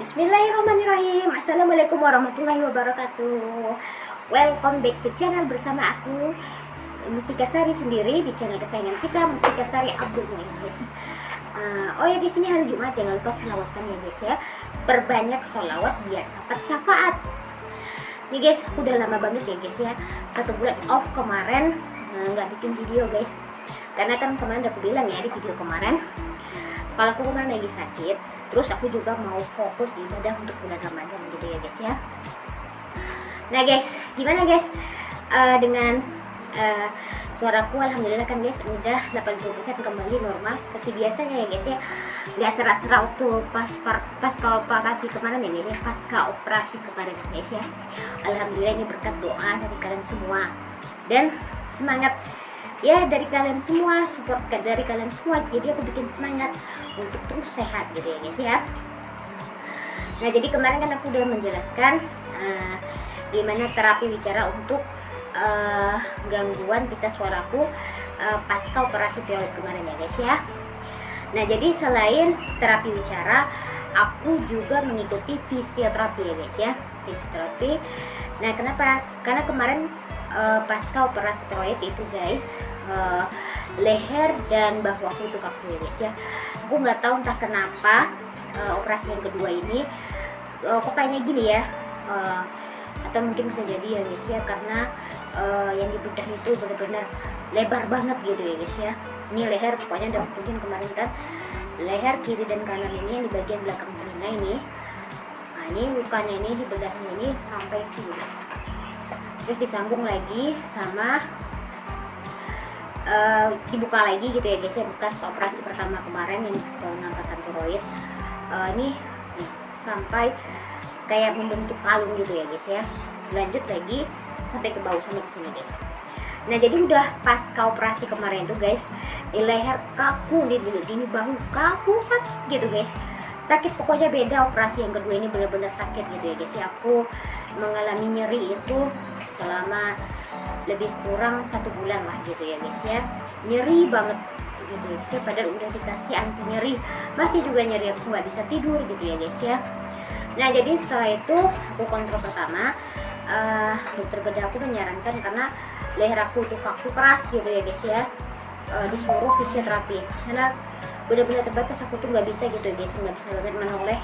Bismillahirrahmanirrahim. Assalamualaikum warahmatullahi wabarakatuh. Welcome back to channel bersama aku Mustika Sari sendiri di channel kesayangan kita, Mustika Sari Abdul Muiz. Oh ya, di sini hari Jumat jangan lupa selawatkan ya guys ya. Perbanyak selawat biar dapat syafaat. Nih guys, udah lama banget ya guys ya. 1 bulan off kemarin nggak bikin video guys. Karena kan kemarin udah aku bilang ya di video kemarin, kalau aku kemarin lagi sakit, terus aku juga mau fokus ibadah untuk bulan Ramadan gitu ya guys ya. Nah guys, gimana guys dengan suaraku? Alhamdulillah kan guys udah 80% kembali normal seperti biasanya ya guys ya. Nggak serak-serak waktu pasca operasi kemarin ya guys ya, pasca operasi kemarin guys ya. Alhamdulillah ini berkat doa dari kalian semua dan semangat ya dari kalian semua, support dari kalian semua, jadi aku bikin semangat untuk terus sehat gitu ya guys ya. Nah jadi kemarin kan aku udah menjelaskan gimana terapi bicara untuk gangguan pita suaraku pasca operasi tiroid kemarin ya guys ya. Nah jadi selain terapi bicara, aku juga mengikuti fisioterapi ya guys ya, fisioterapi. Nah kenapa? Karena kemarin pasca operasi tiroid itu guys, leher dan bahu aku itu kaku ya guys ya. Aku nggak tahu entah kenapa operasi yang kedua ini kok kayaknya gini ya, atau mungkin bisa jadi ya guys ya karena yang di bedah itu benar-benar lebar banget gitu ya guys ya. Ini leher pokoknya udah mungkin kemarin kan leher kiri dan kanan ini yang di bagian belakang telinga ini. Nah ini lukanya ini di bedahnya ini sampai sini guys. Terus disambung lagi sama dibuka lagi gitu ya guys ya, bekas operasi pertama kemarin yang pengangkatan tiroid. Ini sampai kayak membentuk kalung gitu ya guys ya. Lanjut lagi sampai ke bawah sampai ke sini guys. Nah jadi udah pasca operasi kemarin tuh guys, di leher kaku, di bahu kaku, sakit gitu guys. Sakit pokoknya beda. Operasi yang kedua ini benar-benar sakit gitu ya guys ya. Aku mengalami nyeri itu selama lebih kurang 1 bulan lah gitu ya guys ya. Nyeri banget gitu ya guys ya. Padahal udah dikasih anti nyeri, masih juga nyeri, aku nggak bisa tidur gitu ya guys ya. Nah jadi setelah itu aku kontrol pertama, dokter bedah aku menyarankan karena leher aku tuh kaku keras gitu ya guys ya, disuruh fisioterapi karena benar-benar terbatas. Aku tuh nggak bisa gitu ya guys, nggak bisa banget menoleh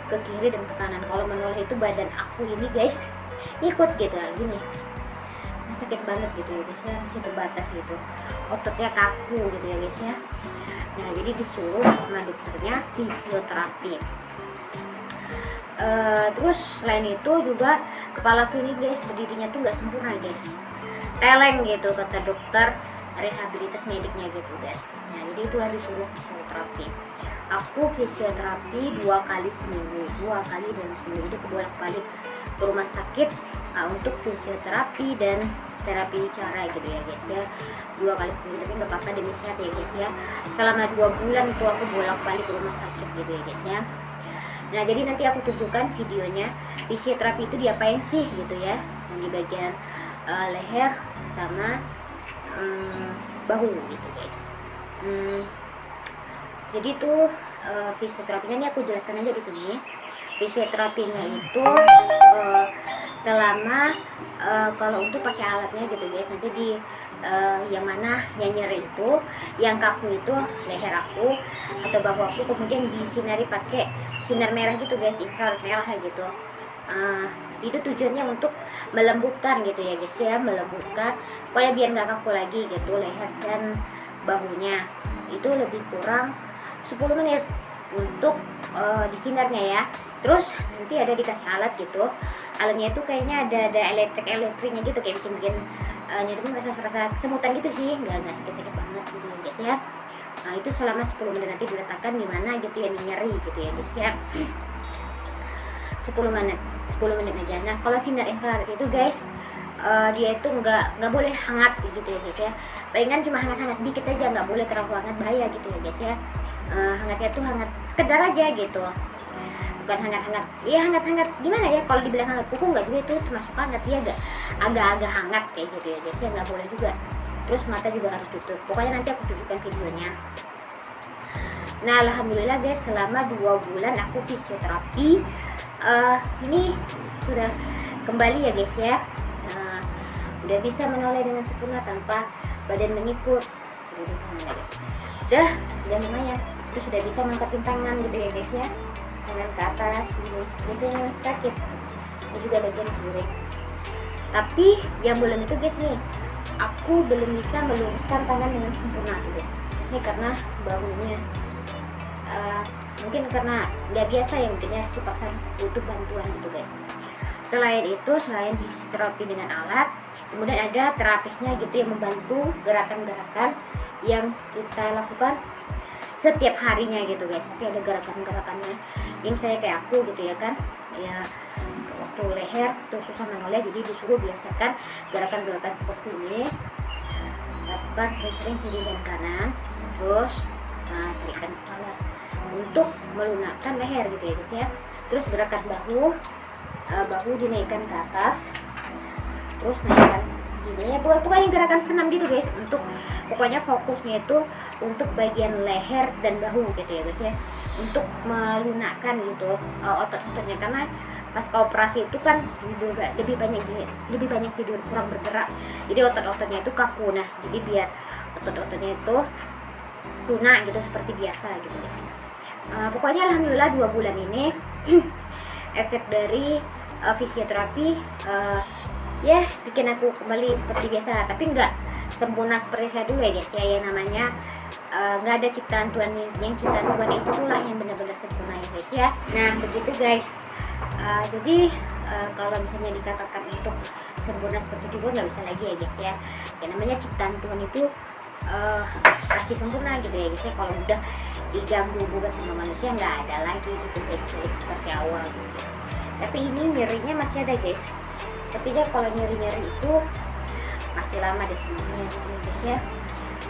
ke kiri dan ke kanan. Kalau menoleh itu badan aku ini guys ikut gitu lah gini, sakit banget gitu ya guys ya, masih terbatas gitu, ototnya kaku gitu ya guys ya. Nah jadi disuruh sama dokternya fisioterapi. Terus selain itu juga kepalaku ini guys berdirinya tuh nggak sempurna guys, teleng gitu kata dokter rehabilitas mediknya gitu guys. Nah jadi itulah disuruh fisioterapi. Aku fisioterapi 2 kali seminggu, 2 kali dalam seminggu. Jadi bolak-balik ke rumah sakit untuk fisioterapi dan terapi bicara gitu ya guys ya, 2 kali seminggu. Tapi nggak apa-apa demi sehat ya guys ya. Selama 2 bulan itu aku bolak-balik ke rumah sakit gitu ya guys ya. Nah jadi nanti aku tunjukkan videonya fisioterapi itu diapain sih gitu ya, yang di bagian leher sama bahu gitu guys. Jadi tuh fisioterapinya ini aku jelaskan aja di sini. Fisioterapinya itu selama kalau untuk pakai alatnya gitu guys, nanti di yang mana yang nyeri itu, yang kaku itu leher aku atau bahu aku, kemudian disinari pakai sinar merah gitu guys, infrared merah gitu. Itu tujuannya untuk melembutkan gitu ya guys ya, melembutkan supaya biar nggak kaku lagi gitu leher dan bahunya. Itu lebih kurang 10 menit untuk disinarnya ya. Terus nanti ada dikasih alat gitu, alatnya itu kayaknya ada elektriknya gitu, kayak bikin nyeri rasa kesemutan gitu sih, nggak sakit-sakit banget gitu ya guys ya. Nah itu selama 10 menit nanti diletakkan di mana gitu ya, nyeri gitu ya guys ya. 10 menit aja. Nah kalau sinar infrared itu guys, dia itu nggak boleh hangat gitu ya guys ya. Palingan cuma hangat-hangat dikit aja, nggak boleh terlalu hangat, bahaya gitu ya guys ya. Hangatnya tuh hangat sekedar aja gitu, bukan hangat-hangat ya, hangat-hangat gimana ya, kalau dibilang hangat kuku nggak juga, itu termasuk hangat, dia agak-agak hangat kayak gitu ya guys ya, nggak boleh juga. Terus mata juga harus tutup. Pokoknya nanti aku tunjukkan videonya. Nah alhamdulillah guys, selama 2 bulan aku fisioterapi, ini sudah kembali ya guys ya. Udah bisa menoleh dengan sempurna tanpa badan mengikut. Udah lumayan. Terus sudah bisa mengangkatin tangan gitu ya guys ya, tangan ke atas gini. Biasanya masih sakit. Ini juga bagian kiri. Tapi yang bulan itu guys nih, aku belum bisa meluruskan tangan dengan sempurna guys. Ini karena bahunya mungkin karena nggak biasa ya, mungkin ya dipaksa butuh bantuan gitu guys. Selain itu, selain fisioterapi dengan alat, kemudian ada terapisnya gitu yang membantu gerakan-gerakan yang kita lakukan setiap harinya gitu guys. Tapi ada gerakan-gerakannya. Ini saya kayak aku gitu ya kan, ya waktu leher tuh susah menoleh, jadi disuruh biasakan gerakan-gerakan seperti ini, lakukan sering-sering kiri dan kanan, terus tarikan kepala untuk melunakkan leher gitu ya guys ya. Terus gerakan bahu dinaikkan ke atas, terus naikkan gini ya, pokoknya gerakan senam gitu guys. Untuk pokoknya fokusnya itu untuk bagian leher dan bahu gitu ya guys ya, untuk melunakkan gitu otot-ototnya, karena pas operasi itu kan lebih banyak tidur, kurang bergerak, jadi otot-ototnya itu kaku. Nah jadi biar otot-ototnya itu lunak gitu seperti biasa gitu ya. Pokoknya alhamdulillah 2 bulan ini efek dari fisioterapi ya bikin aku kembali seperti biasa, tapi nggak sempurna seperti saya dulu ya guys ya. Yang namanya nggak ada ciptaan Tuhan, yang ciptaan Tuhan itu lah yang benar-benar sempurna ya guys ya. Nah begitu guys. Jadi kalau misalnya dikatakan untuk sempurna seperti dulu nggak bisa lagi ya guys ya. Yang namanya ciptaan Tuhan itu pasti sempurna gitu ya guys ya. Kalau udah diganggu gugat sama manusia nggak ada lagi gitu guys, seperti awal gitu. Tapi ini nyerinya masih ada guys. Ketiga kalau nyeri-nyeri itu masih lama deh sebenarnya gitu guys ya.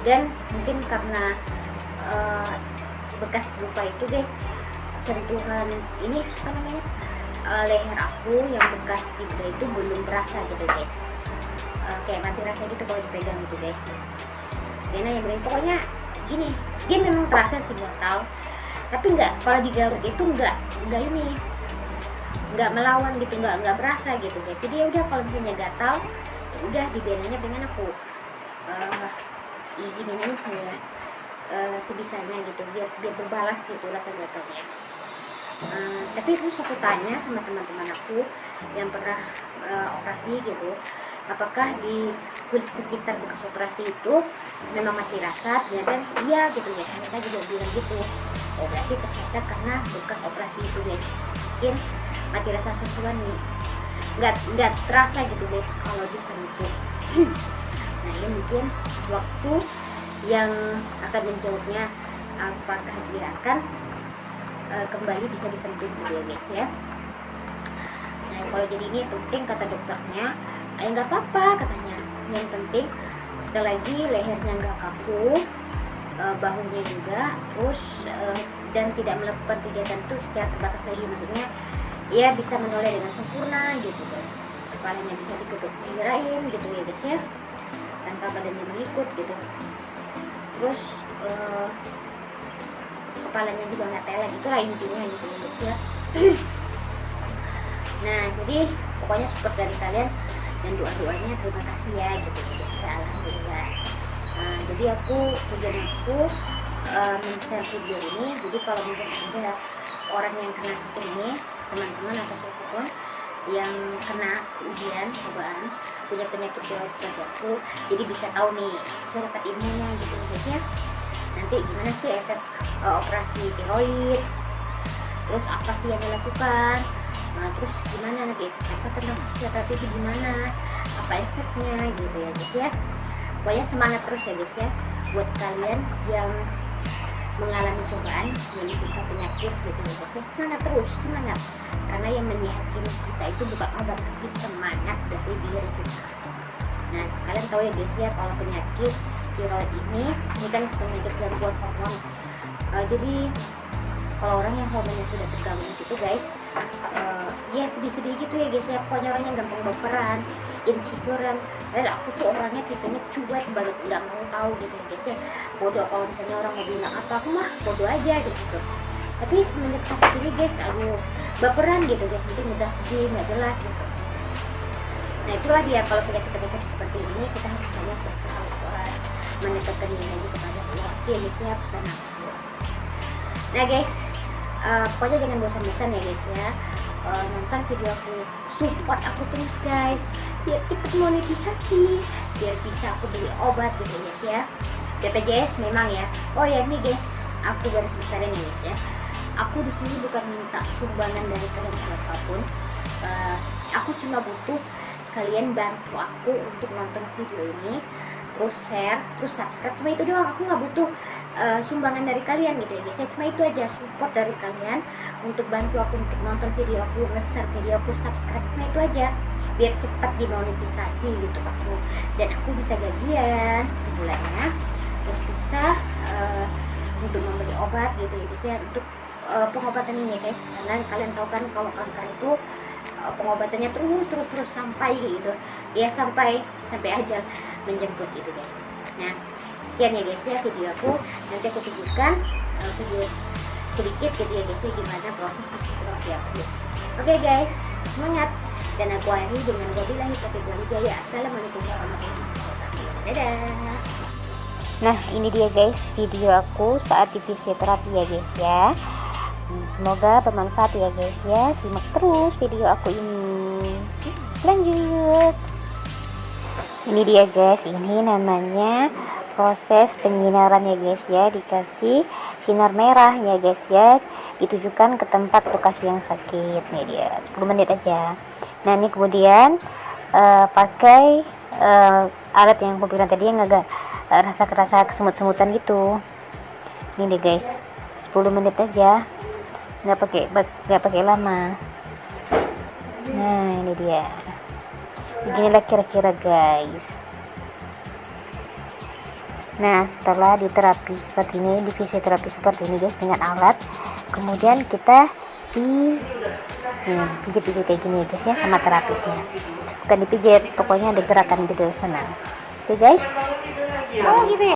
Dan mungkin karena bekas luka itu guys, sentuhan ini apa namanya, leher aku yang bekas tiga itu belum berasa gitu guys. Kayak mati rasa gitu kalau dipegang gitu guys. Karena yang bilang pokoknya gini, dia memang terasa sih gatal, tapi nggak, kalau digaruk itu nggak ini, nggak melawan gitu, nggak berasa gitu guys. Jadi ya udah, kalau misalnya gatal ya udah dibiarinnya, pengen aku gimana saya sebisanya gitu, biar berbalas gitu rasa gatalnya. Tapi terus aku tanya sama teman-teman aku yang pernah operasi gitu, apakah di kulit sekitar bekas operasi itu memang mati rasa? Ternyata iya gitu guys, mereka juga bilang gitu. Oh berarti ternyata karena bekas operasi itu guys, mungkin mati rasa sentuhan nih, nggak terasa gitu guys kalau disentuh. Nah ini mungkin waktu yang akan menjawabnya apakah dia akan kembali bisa disentuh gitu ya guys ya. Nah kalau jadi ini penting kata dokternya, nggak apa-apa katanya, yang penting selagi lehernya nggak kaku, bahunya juga, terus dan tidak melakukan kegiatan itu secara terbatas lagi, maksudnya ya bisa menoleh dengan sempurna gitu guys, kepalanya bisa digerain gitu ya guys ya, tanpa badannya mengikut gitu, terus kepalanya juga nggak telek, itulah intinya gitu ya guys ya. Nah jadi pokoknya support dari kalian dan doa-doanya terima kasih ya gitu guys ya, alhamdulillah. Jadi tujuan aku men-share video ini, jadi kalau mungkin ada orang yang kena sakit ini, teman-teman atau siapapun yang kena ujian cobaan punya penyakit tiroid seperti aku, jadi bisa tahu nih, bisa dapat ilmunya gitu guys ya. Nanti gimana sih efek operasi tiroid, terus apa sih yang dilakukan, terus gimana nanti apa tentang fisioterapi itu gimana, apa efeknya gitu ya guys ya. Pokoknya semangat terus ya guys ya, buat kalian yang mengalami cobaan yang kita penyakit gitu ya guys ya, semangat terus, semangat, karena yang menyehatkan kita itu bukan obat tapi semangat dari diri kita. Nah kalian tahu ya guys ya, kalau penyakit tiroid ini kan penyakit gangguan hormon. Jadi kalau orang yang hormonnya sudah terganggu gitu guys, ya sedih-sedih gitu ya guys ya, pokoknya orang yang gampang baperan, insecurean. Dan aku tuh orangnya tipenya cuek banget, nggak mau tahu gitu ya guys ya. Bodoh kalau misalnya orang mau bilang apa, aku mah bodoh aja gitu. Tapi semenjak sakit ini guys, aku baperan gitu guys, mungkin udah sedih nggak jelas gitu. Nah itulah dia, kalau penyakit-penyakit seperti ini kita harus banyak bersabar, menetapkan diri kepada Allah. Ya guys ya, pesan aku. Nah guys, pokoknya jangan bosan-bosan ya guys ya, nonton video aku, support aku terus guys, biar cepet monetisasi, biar bisa aku beli obat gitu guys ya. BPJS memang ya. Oh ya nih guys, aku garis besarin ya guys ya, aku di sini bukan minta sumbangan dari kalian siapapun. Aku cuma butuh kalian bantu aku untuk nonton video ini, terus share, terus subscribe. Cuma itu doang, aku nggak butuh sumbangan dari kalian gitu ya guys ya. Cuma itu aja, support dari kalian untuk bantu aku untuk nonton video aku, nge-share video aku, subscribe. Cuma itu aja, biar cepat dimonetisasi gitu aku, dan aku bisa gajian bulannya, terus bisa untuk membeli obat gitu ya guys ya, untuk pengobatan ini guys. Karena kalian tahu kan kalau kanker itu pengobatannya terus sampai gitu ya, sampai ajal menjemput gitu guys. Nah sekian ya guys ya video aku, nanti aku tunjukkan video sedikit gitu ya guys ya, gimana proses fisioterapi aku. Oke guys, semangat, dan aku akhiri dengan wabillahi taufiq wal hidayah. Assalamualaikum warahmatullahi wabarakatuh. Dadah. Nah ini dia guys video aku saat di fisioterapi ya guys ya. Semoga bermanfaat ya guys ya, simak terus video aku ini. Lanjut. Ini dia guys, ini namanya proses penyinaran ya guys ya, dikasih sinar merah ya guys ya, ditujukan ke tempat lokasi yang sakit. Nih dia 10 menit aja. Nah ini kemudian pakai alat yang aku bilang tadi yang agak rasa kesemut-semutan gitu. Ini deh guys, 10 menit aja, nggak pakai lama. Nah ini dia, beginilah kira-kira guys. Nah setelah diterapi seperti ini, di fisioterapi seperti ini guys, dengan alat, kemudian kita pijit-pijit kayak gini ya guys ya, sama terapisnya. Bukan dipijit, pokoknya ada gerakan gitu sana. Oke guys, oh gitu ya.